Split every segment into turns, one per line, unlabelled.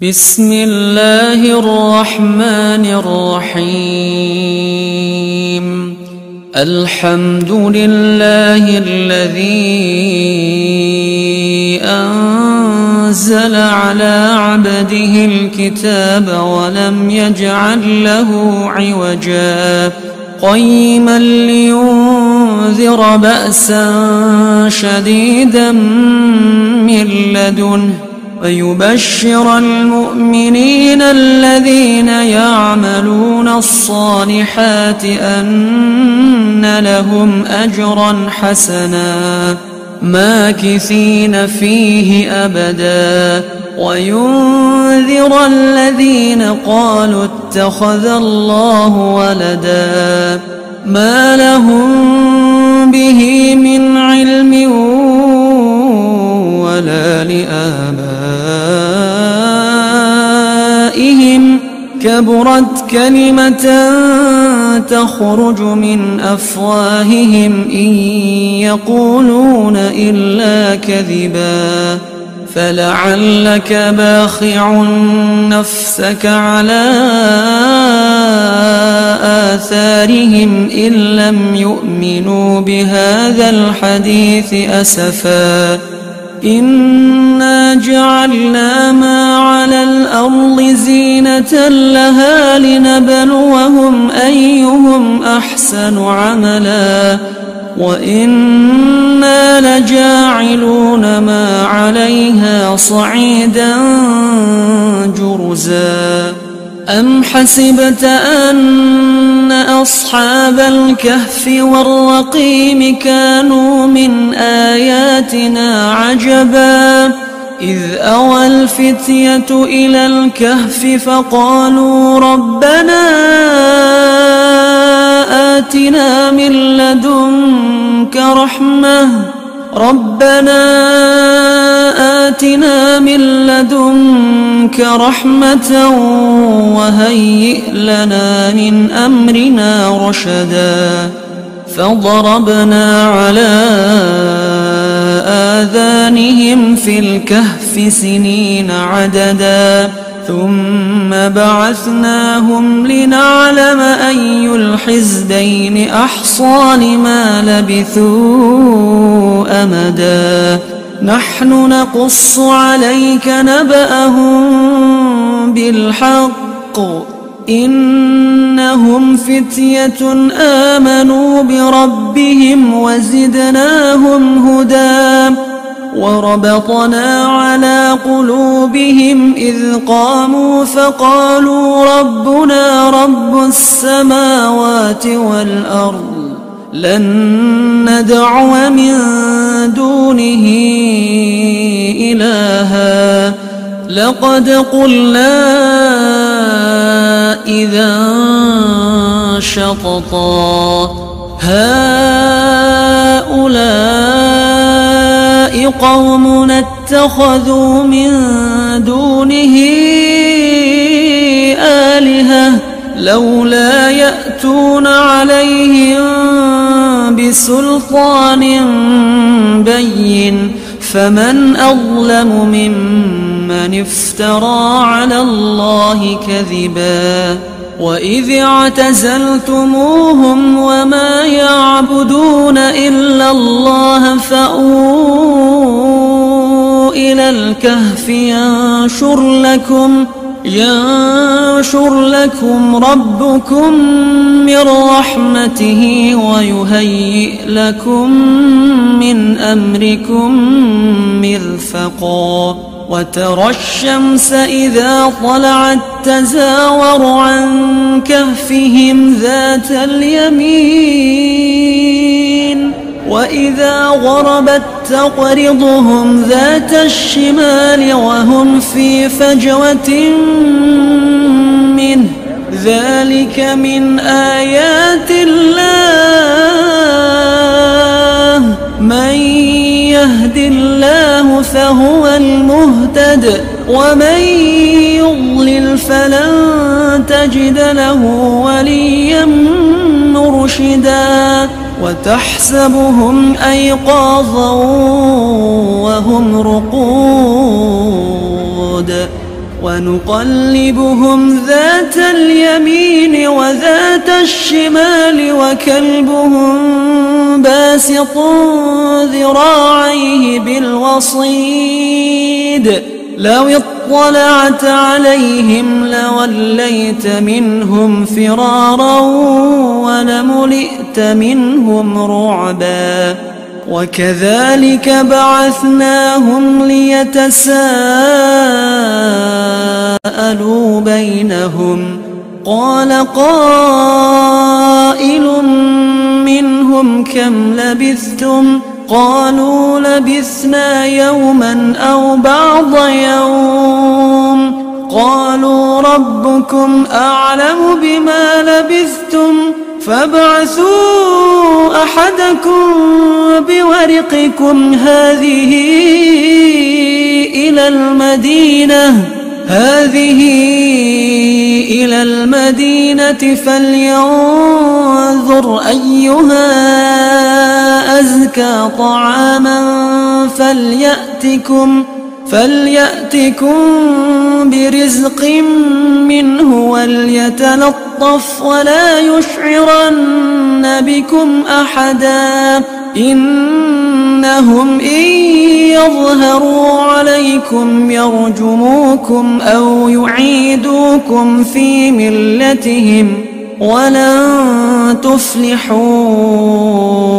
بسم الله الرحمن الرحيم. الحمد لله الذي أنزل على عبده الكتاب ولم يجعل له عوجا قيما لينذر بأسا شديدا من لدنه ويبشر المؤمنين الذين يعملون الصالحات أن لهم أجرا حسنا ماكثين فيه أبدا وينذر الذين قالوا اتخذ الله ولدا ما لهم به من علم ولا لآبائهم كبرت كلمة تخرج من أفواههم إن يقولون إلا كذبا فلعلك باخع نفسك على آثارهم إن لم يؤمنوا بهذا الحديث أسفا إنا جعلنا ما على الأرض زينة لها لنبلوهم أيهم أحسن عملا وإنا لجاعلون ما عليها صعيدا جرزا أم حسبت أن أصحاب الكهف والرقيم كانوا من آياتنا عجبا إذ أوى الفتية إلى الكهف فقالوا ربنا آتنا من لدنك رحمة وهيئ لنا من أمرنا رشدا فضربنا على آذانهم في الكهف سنين عددا ثم بعثناهم لنعلم أي الحزبين أحصى لما لبثوا أمدا نحن نقص عليك نبأهم بالحق إنهم فتية آمنوا بربهم وزدناهم هدى وربطنا على قلوبهم إذ قاموا فقالوا ربنا رب السماوات والأرض لن ندعو من دونه إلها لقد قلنا إذا شططا هؤلاء قوم اتخذوا من دونه آلهة لولا يأتون عليهم بسلطان بين فمن أظلم ممن افترى على الله كذبا وإذ اعتزلتموهم وما يعبدون إلا الله فأووا إلى الكهف ينشر لكم ربكم من رحمته ويهيئ لكم من أمركم مرفقا وترى الشمس إذا طلعت تزاور عن كهفهم ذات اليمين وإذا غربت تقرضهم ذات الشمال وهم في فجوة منه ذلك من آيات الله من يهد الله فهو المهتد ومن يضلل فلن تجد له وليا مرشدا وتحسبهم أيقاظا وهم رقود ونقلبهم ذات اليمين وذات الشمال وكلبهم باسط ذراعيه بالوصيد لو اطلعت عليهم لوليت منهم فرارا ولملئت منهم رعبا وكذلك بعثناهم ليتساءلوا بينهم قال قائل منهم كم لبثتم قالوا لبثنا يوما أو بعض يوم قالوا ربكم أعلم بما لبثتم فابعثوا أحدكم بورقكم هذه إلى المدينة فلينظر أيها أزكى طعاما فليأتكم برزق منه وليتلطف ولا يشعرن بكم أحدا إنهم إن يظهروا عليكم يرجموكم أو يعيدوكم في ملتهم ولن تفلحوا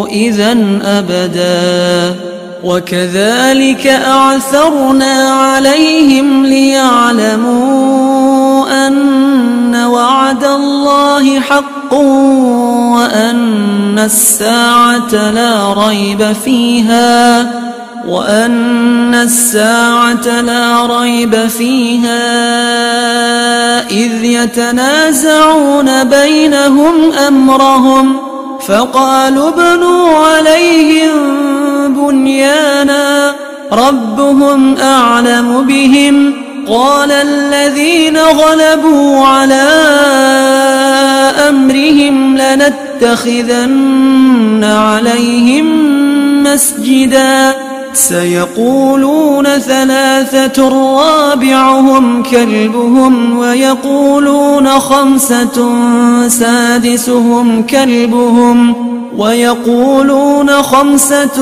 إذا أبدا وكذلك أعثرنا عليهم ليعلموا أن وعد الله حق وأن الساعة لا ريب فيها إذ يتنازعون بينهم أمرهم فقالوا ابنوا عليهم بنيانا ربهم أعلم بهم قال الذين غلبوا على أمرهم لنتخذن عليهم مسجدا سيقولون ثلاثة رابعهم كلبهم ويقولون خمسة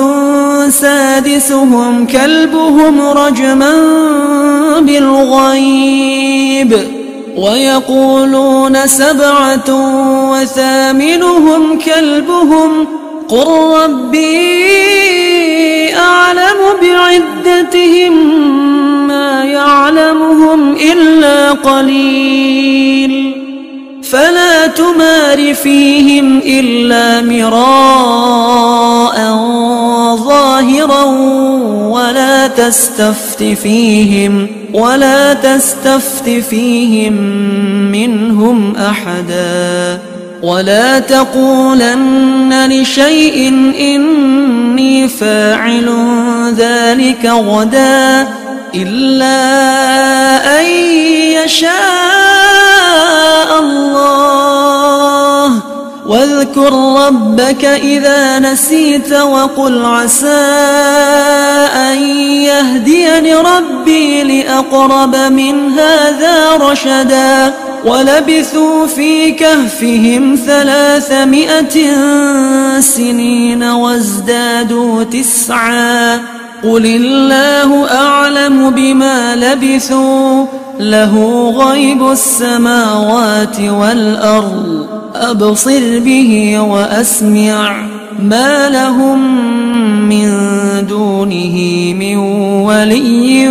سادسهم كلبهم رجما بالغيب ويقولون 7 وثامنهم كلبهم قل ربي أعلم بعدتهم ما يعلمهم إلا قليل فلا تمار فيهم إلا مراء ظاهرا ولا تستفت فيهم منهم أحدا ولا تقولن لشيء إني فاعل ذلك غدا إلا أن يشاء الله واذكر ربك إذا نسيت وقل عسى أن يهديني ربي لأقرب من هذا رشدا ولبثوا في كهفهم 300 سنين وازدادوا 9 قل الله أعلم بما لبثوا له غيب السماوات والأرض أبصر به وأسمع ما لهم من دونه من ولي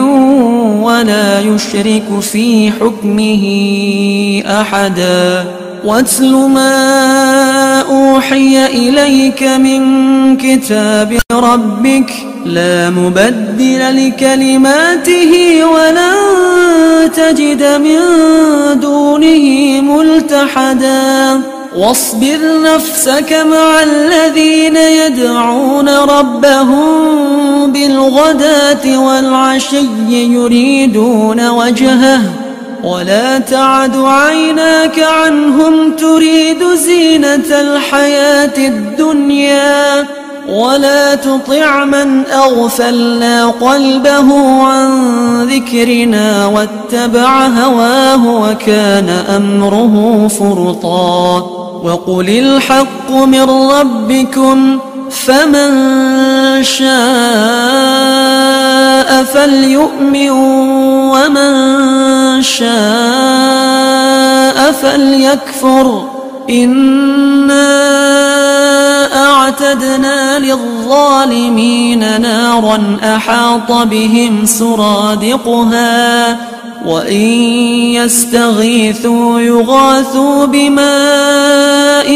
ولا يشرك في حكمه أحدا واتل ما أوحي إليك من كتاب ربك لا مبدل لكلماته ولن تجد من دونه ملتحدا واصبر نفسك مع الذين يدعون ربهم بالغداة والعشي يريدون وجهه ولا تعد عيناك عنهم تريد زينة الحياة الدنيا ولا تطع من أغفلنا قلبه عن ذكرنا واتبع هواه وكان أمره فرطا وقل الحق من ربكم فمن شاء فليؤمن ومن شاء فليكفر إنا أعتدنا للظالمين نارا أحاط بهم سرادقها وإن يستغيثوا يغاثوا بماء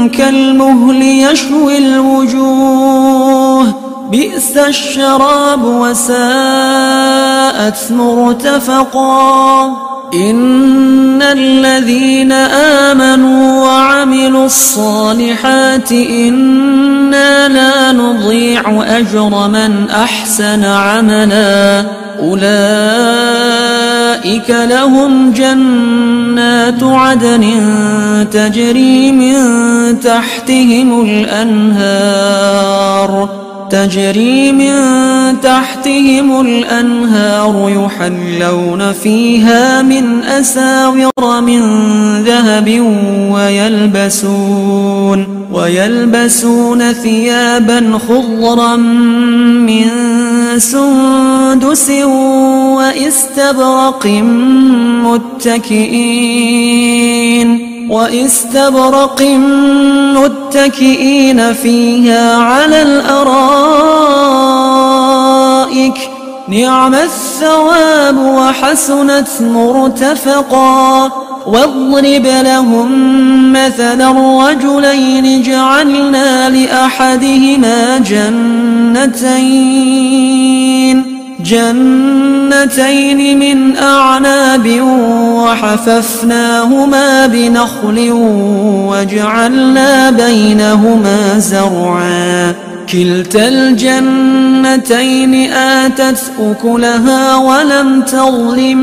كالمهل يشوي الوجوه بئس الشراب وساءت مرتفقا إن الذين آمنوا وعملوا الصالحات إنا لا نضيع أجر من أحسن عملا أولئك لهم جنات عدن تجري من تحتهم الأنهار يحلون فيها من أساور من ذهب ويلبسون ثيابا خضرا من سندس وإستبرق متكئين فيها على الأرائك نعم الثواب وحسنت مرتفقا واضرب لهم مثلا الرجلين جعلنا لأحدهما جنتين من أعناب وحففناهما بنخل وجعلنا بينهما زرعا كلتا الجنتين آتت أكلها ولم تظلم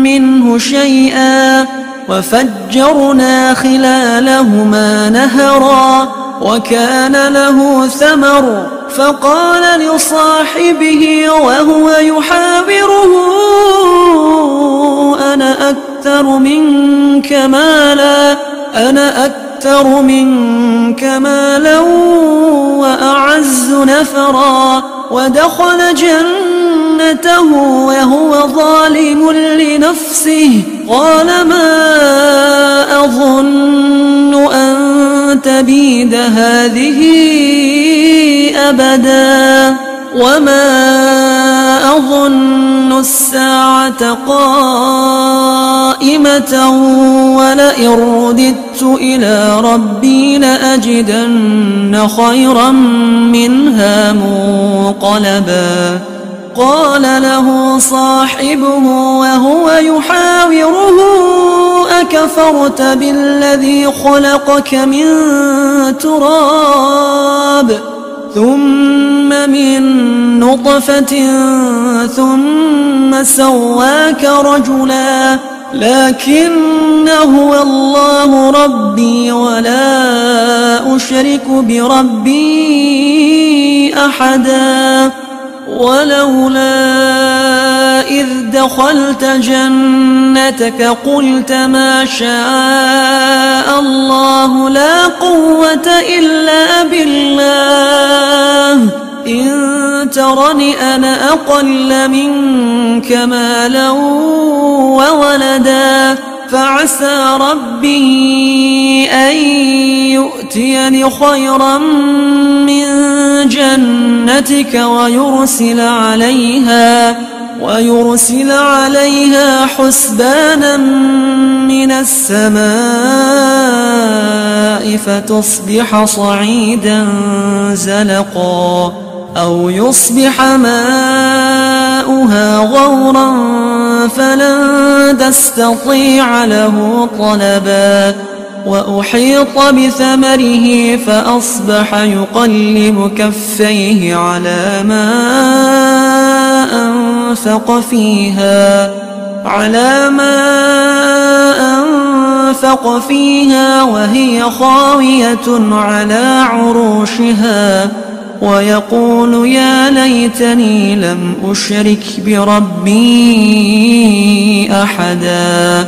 منه شيئا وفجرنا خلالهما نهرا وكان له ثمر فقال لصاحبه وهو يحاوره أنا أكثر منك مالا وأعز نفرا ودخل جنته وهو ظالم لنفسه قال ما أظن أن تبيد هذه أبدا وما أظن الساعة قائمة ولئن رددت إلى ربي لأجدن خيرا منها منقلبا قال له صاحبه وهو يحاوره أكفرت بالذي خلقك من تراب ثم من نطفة ثم سواك رجلا لكن هو الله ربي ولا أشرك بربي أحدا ولولا إذ دخلت جنتك قلت ما شاء الله لا قوة إلا بالله إن ترني أنا أقل منك مالا وولدا فعسى ربي أن يؤتيني خيرا من جنتك ويرسل عليها حسبانا من السماء فتصبح صعيدا زلقا أو يصبح ماؤها غورا فلن تستطيع له طلبا وأحيط بثمره فأصبح يقلب كفيه على ما أنفق فانفق فيها وهي خاوية على عروشها ويقول يا ليتني لم أشرك بربي أحدا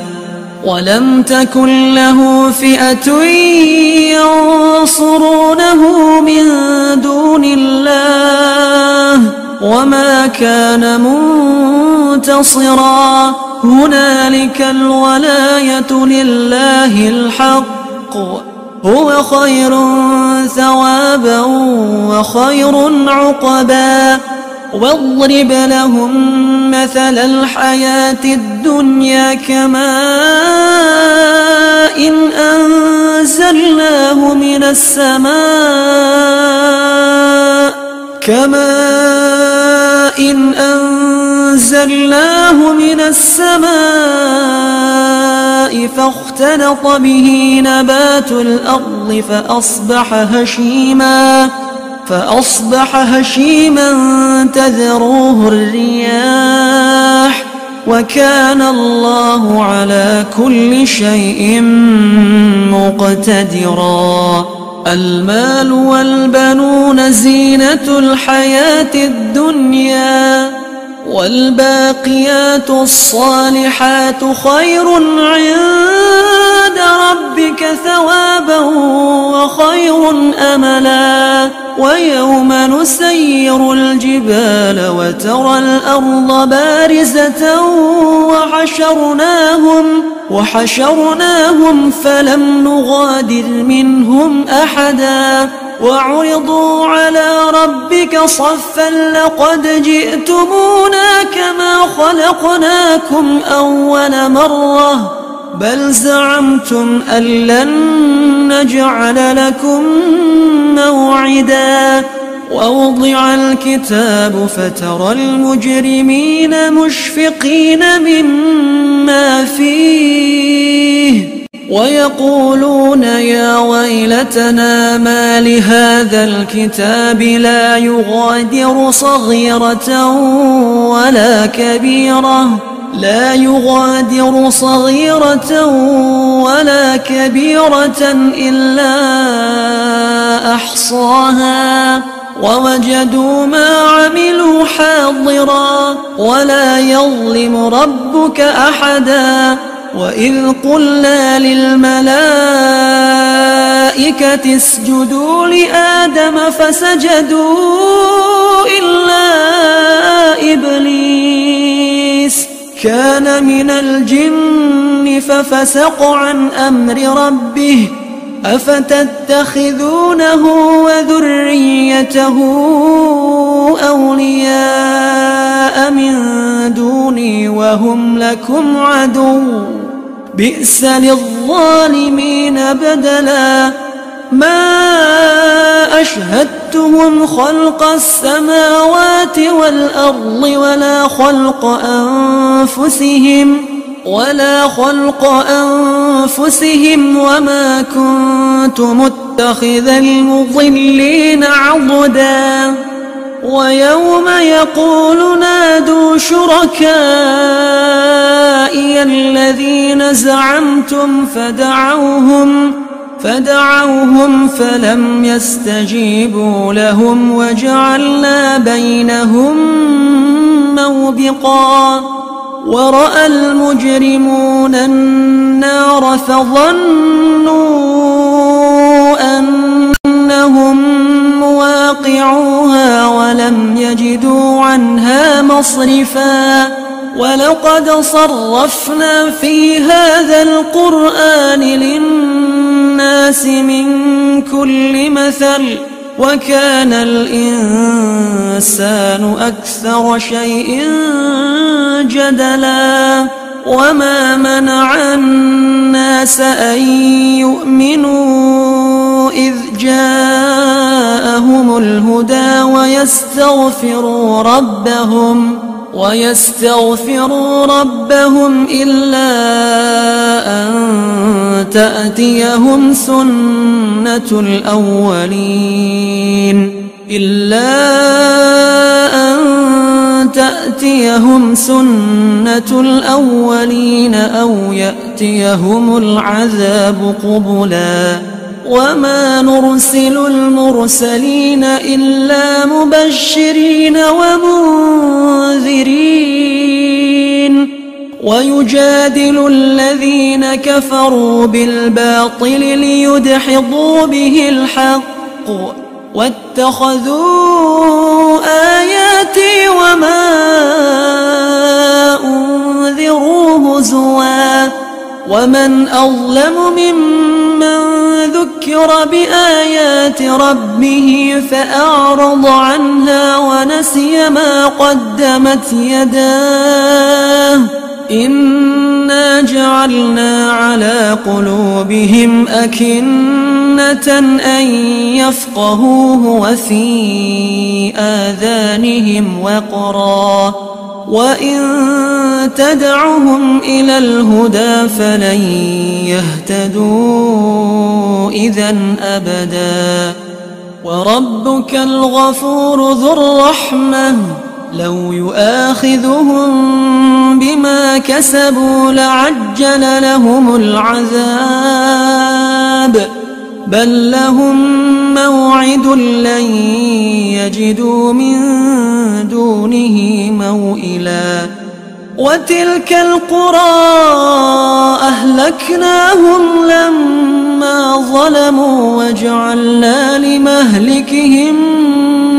ولم تكن له فئة ينصرونه من دون الله وما كان منتصرا هنالك الولاية لله الحق هو خير ثوابا وخير عقبا واضرب لهم مثل الحياة الدنيا كماء أنزلناه من السماء فاختلط به نبات الأرض فأصبح هشيما تذروه الرياح وكان الله على كل شيء مقتدرا المال والبنون زينة الحياة الدنيا والباقيات الصالحات خير عند ربك ثوابا وخير أملا ويوم نسير الجبال وترى الأرض بارزة وحشرناهم فلم نغادر منهم أحدا وعرضوا على ربك صفا لقد جئتمونا كما خلقناكم أول مرة بل زعمتم أن لن نجعل لكم موعدا ووضع الكتاب فترى المجرمين مشفقين مما فيه ويقولون يا ويلتنا ما لهذا الكتاب لا يغادر صغيرة ولا كبيرة إلا أحصاها ووجدوا ما عملوا حاضرا ولا يظلم ربك أحدا وإذ قلنا للملائكة اسجدوا لآدم فسجدوا إلا إبليس كان من الجن ففسق عن أمر ربه أفتتخذونه وذريته أولياء من دوني وهم لكم عدو بئس للظالمين بدلا ما أشهدتهم خلق السماوات والأرض ولا خلق أنفسهم وما كنت متخذ المضلين عضدا ويوم يقول نادوا شركائي الذين زعمتم فدعوهم فلم يستجيبوا لهم وجعلنا بينهم موبقا ورأى المجرمون النار فظنوا أنهم مواقعوها ولم يجدوا عنها مصرفا ولقد صرفنا في هذا القرآن للناس من كل مثل وكان الإنسان أكثر شيء جدلا وما منع الناس أن يؤمنوا إذ جاءهم الهدى ويستغفروا ربهم إلا أن تأتيهم سنة الأولين تأتيهم سنة الأولين أو يأتيهم العذاب قبلا وما نرسل المرسلين إلا مبشرين ومنذرين ويجادل الذين كفروا بالباطل ليدحضوا به الحق واتخذوا آياتي وما أنذروا هزوا ومن أظلم ممن ذكر بآيات ربه فأعرض عنها ونسي ما قدمت يداه إنا جعلنا على قلوبهم أكنة أن يفقهوه وفي آذانهم وقرا وإن تدعهم إلى الهدى فلن يهتدوا إذا أبدا وربك الغفور ذو الرحمة لو يؤاخذهم بما كسبوا لعجل لهم العذاب بل لهم موعد لن يجدوا من دونه موئلا وتلك القرى أهلكناهم لما ظلموا وجعلنا لمهلكهم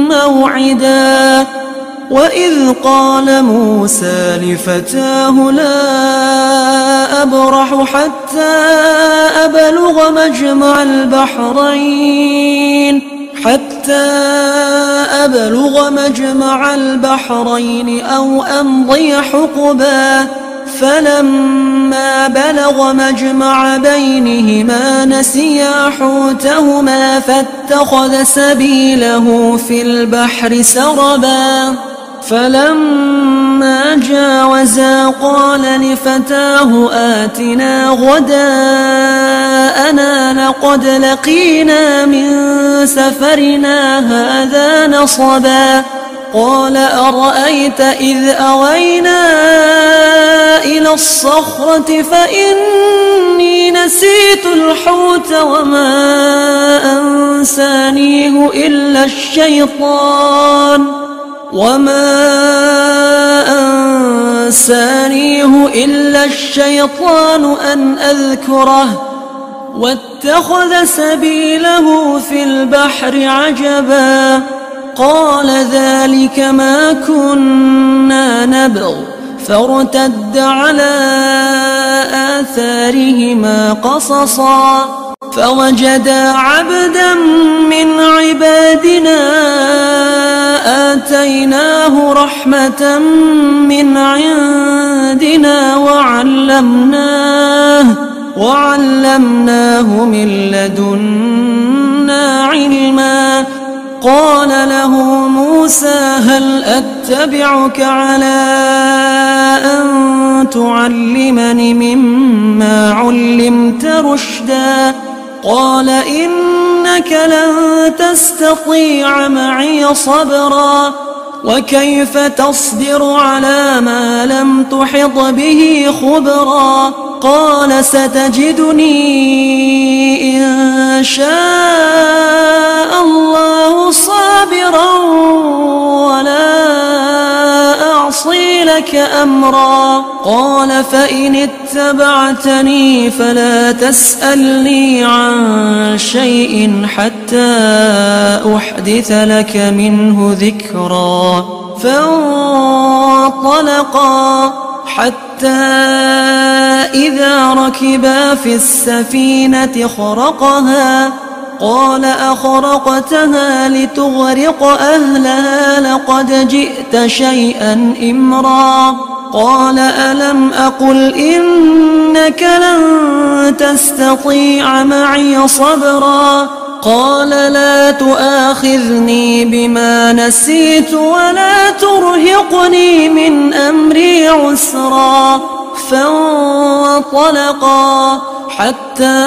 موعدا وإذ قال موسى لفتاه لا أبرح حتى أبلغ مجمع البحرين أو أمضي حقبا فلما بلغ مجمع بينهما نسيا حوتهما فاتخذ سبيله في البحر سربا فلما جاوزا قال لفتاه آتنا غداءنا لقد لقينا من سفرنا هذا نصبا قال أرأيت إذ أوينا إلى الصخرة فإني نسيت الحوت وما أنسانيه إلا الشيطان أن أذكره واتخذ سبيله في البحر عجبا قال ذلك ما كنا نبغ فارتد على آثارهما قصصا فوجدا عبدا من عبادنا آتيناه رحمة من عندنا وعلمناه من لدنا علما قال له موسى هل أتبعك على أن تعلمني مما علمت رشدا قال إنك لن تستطيع معي صبرا وكيف تصبر على ما لم تحط به خبرا قال ستجدني إن شاء الله صابرا ولا أعصي لك أمرا قال فإن اتبعتني فلا تسألني عن شيء حتى أحدث لك منه ذكرا فانطلقا حتى إذا ركبا في السفينة خرقها قال أخرقتها لتغرق أهلها لقد جئت شيئا إمرا قال ألم أقل إنك لن تستطيع معي صبرا قال لا تؤاخذني بما نسيت ولا ترهقني من أمري عسرا فانطلقا حتى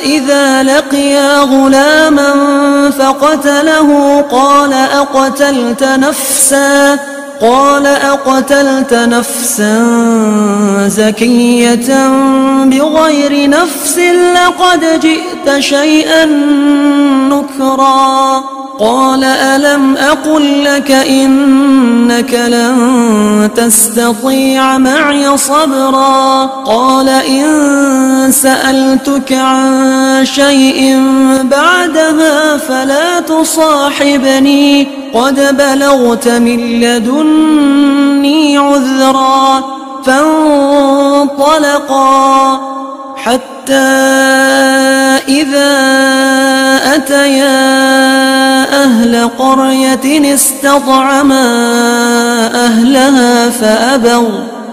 إذا لقيا غلاما فقتله قال أقتلت نفسا زكية بغير نفس لقد جئت شيئا نكرا. قال ألم أقل لك إنك لن تستطيع معي صبرا. قال إن سألتك عن شيء بعدها فلا تصاحبني قد بلغت من لدني عذرا. فانطلقا حتى إذا أتيا أهل قرية استطعما أهلها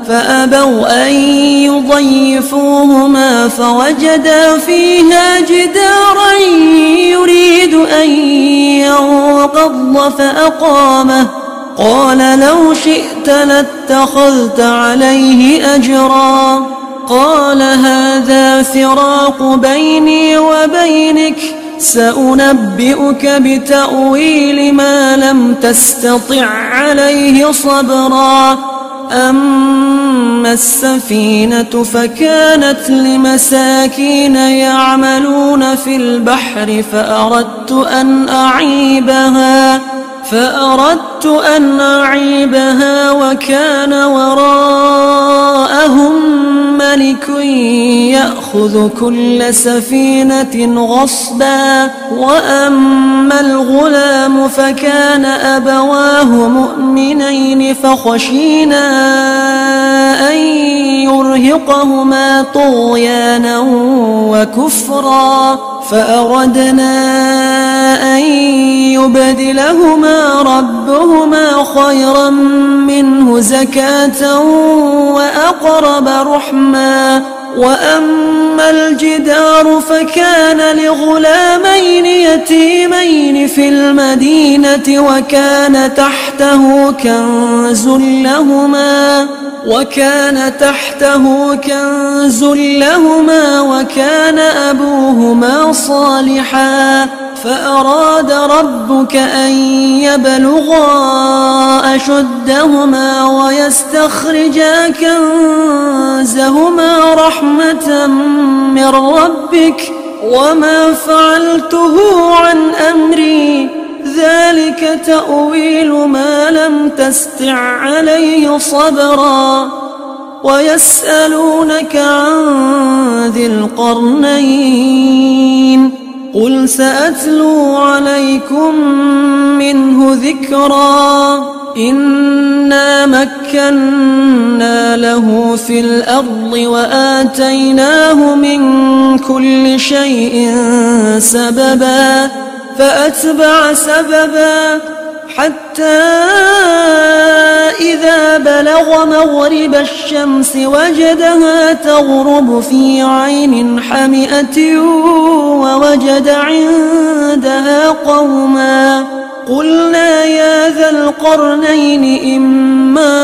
فأبوا أن يضيفوهما فوجدا فيها جدارا يريد أن ينقض فأقامه. قال لو شئت لاتخذت عليه أجرا. قال هذا فراق بيني وبينك سأنبئك بتأويل ما لم تستطع عليه صبرا. أما السفينة فكانت لمساكين يعملون في البحر فأردت أن أعيبها وكان وراءهم ملك يأخذ كل سفينة غصبا. وأما الغلام فكان أبواه مؤمنين فخشينا أن يرهقهما طغيانا وكفرا فأردنا أن يبدلهما ربهما خيرا منه زكاة وأقرب رحما. وأما الجدار فكان لغلامين يتيمين في المدينة وكان تحته كنز لهما وكان أبوهما صالحا. فأراد ربك أن يبلغا أشدهما ويستخرجا كنزهما رحمة من ربك وما فعلته عن أمري ذلك تأويل ما لم تستع عليه صبرا. ويسألونك عن ذي القرنين قل سأتلو عليكم منه ذكرا. إنا مكنا له في الأرض وآتيناه من كل شيء سببا فأتبع سببا حتى إذا بلغ مغرب الشمس وجدها تغرب في عين حمئة ووجد عندها قوما. قلنا يا ذا القرنين إما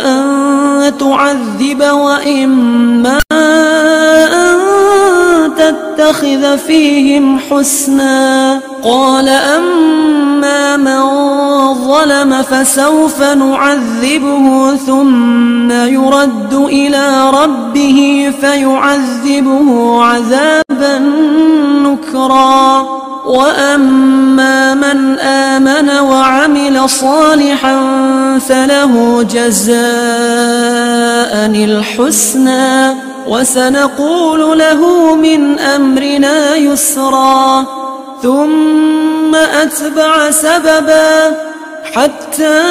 أن تعذب وإما أن تتخذ فيهم حسنا. قال أما من ظلم فسوف نعذبه ثم يرد إلى ربه فيعذبه عذابا نكرا. وأما من آمن وعمل صالحا فله جزاء الحسنى وسنقول له من أمرنا يسرا. ثم أتبع سببا حتى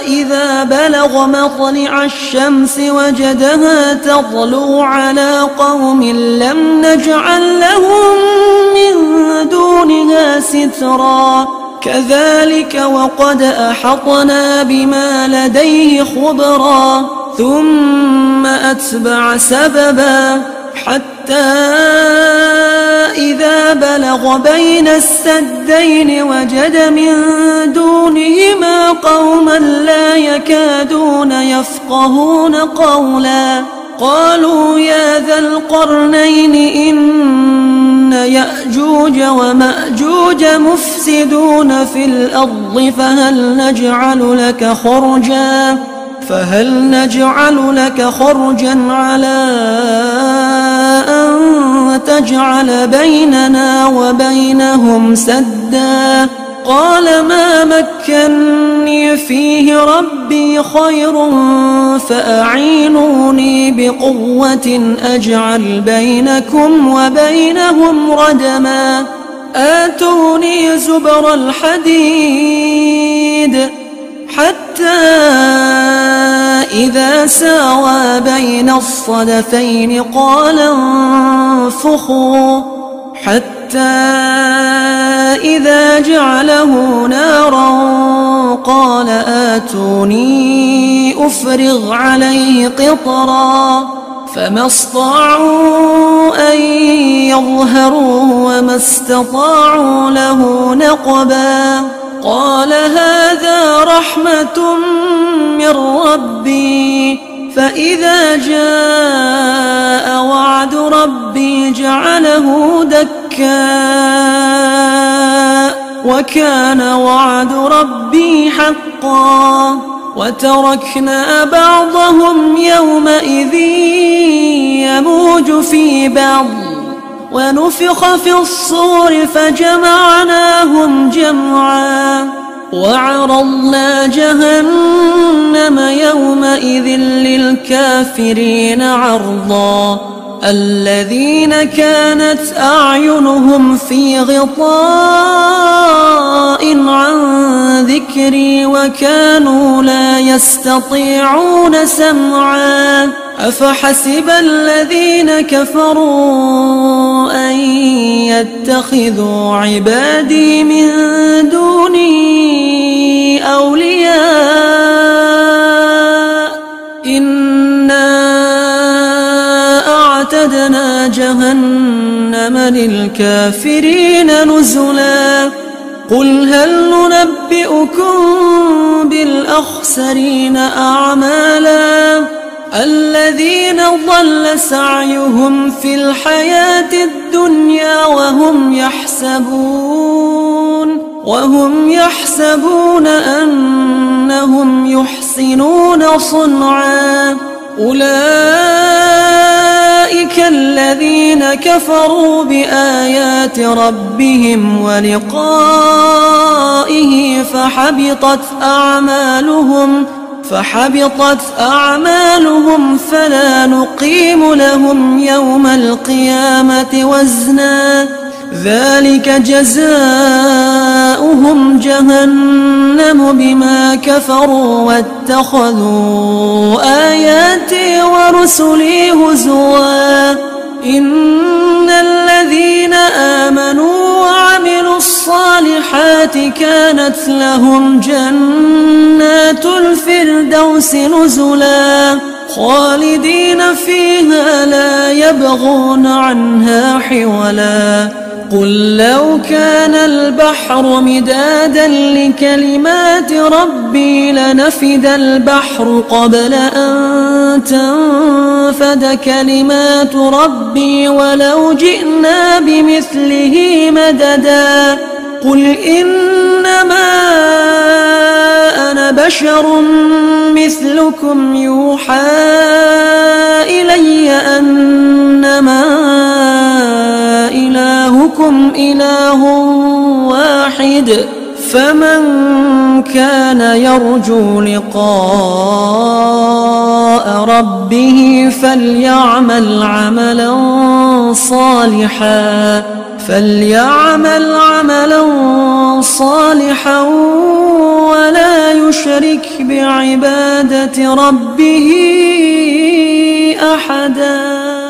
إذا بلغ مطلع الشمس وجدها تطلع على قوم لم نجعل لهم من دونها سترا. كذلك وقد أحطنا بما لديه خبرا. ثم أتبع سببا حتى إذا بلغ بين السدين وجد من دونهما قوما لا يكادون يفقهون قولا. قالوا يا ذا القرنين إن يأجوج ومأجوج مفسدون في الأرض فهل نجعل لك خرجا على أن تجعل بيننا وبينهم سدا قال ما مكني فيه ربي خير فأعينوني بقوة أجعل بينكم وبينهم ردما آتوني زبر الحديد حتى إذا ساوى بين الصدفين قال انفخوا حتى إذا جعله نارا قال آتوني أفرغ عليه قطرا فما استطاعوا أن يظهروه وما استطاعوا له نقبا قال هذا رحمة من ربي فإذا جاء وعد ربي جعله دكا وكان وعد ربي حقا وتركنا بعضهم يومئذ يموج في بعض ونفخ في الصور فجمعناهم جمعا وعرضنا جهنم يومئذ للكافرين عرضا الذين كانت أعينهم في غطاء عن ذكري وكانوا لا يستطيعون سمعا أفحسب الذين كفروا أن يتخذوا عبادي من دوني أولياء إنا أعتدنا جهنم للكافرين نزلا قل هل ننبئكم بالأخسرين أعمالا الذين ضل سعيهم في الحياة الدنيا وهم يحسبون أنهم يحسنون صنعا أولئك الذين كفروا بآيات ربهم ولقائه فحبطت أعمالهم فلا نقيم لهم يوم القيامة وزنا ذلك جزاؤهم جهنم بما كفروا واتخذوا آياتي ورسلي هزوا إن الذين آمنوا وعملوا الصالحات كانت لهم جنات الفردوس نزلا خالدين فيها لا يبغون عنها حولا قل لو كان البحر مدادا لكلمات ربي لنفد البحر قبل أن تنفد كلمات ربي ولو جئنا بمثله مددا قل إنما أنا بشر مثلكم يوحى إلي أنما إلهكم إله واحد فمن كان يرجو لقاء ربه فليعمل عملا صالحا ولا يشرك بعبادة ربه أحدا.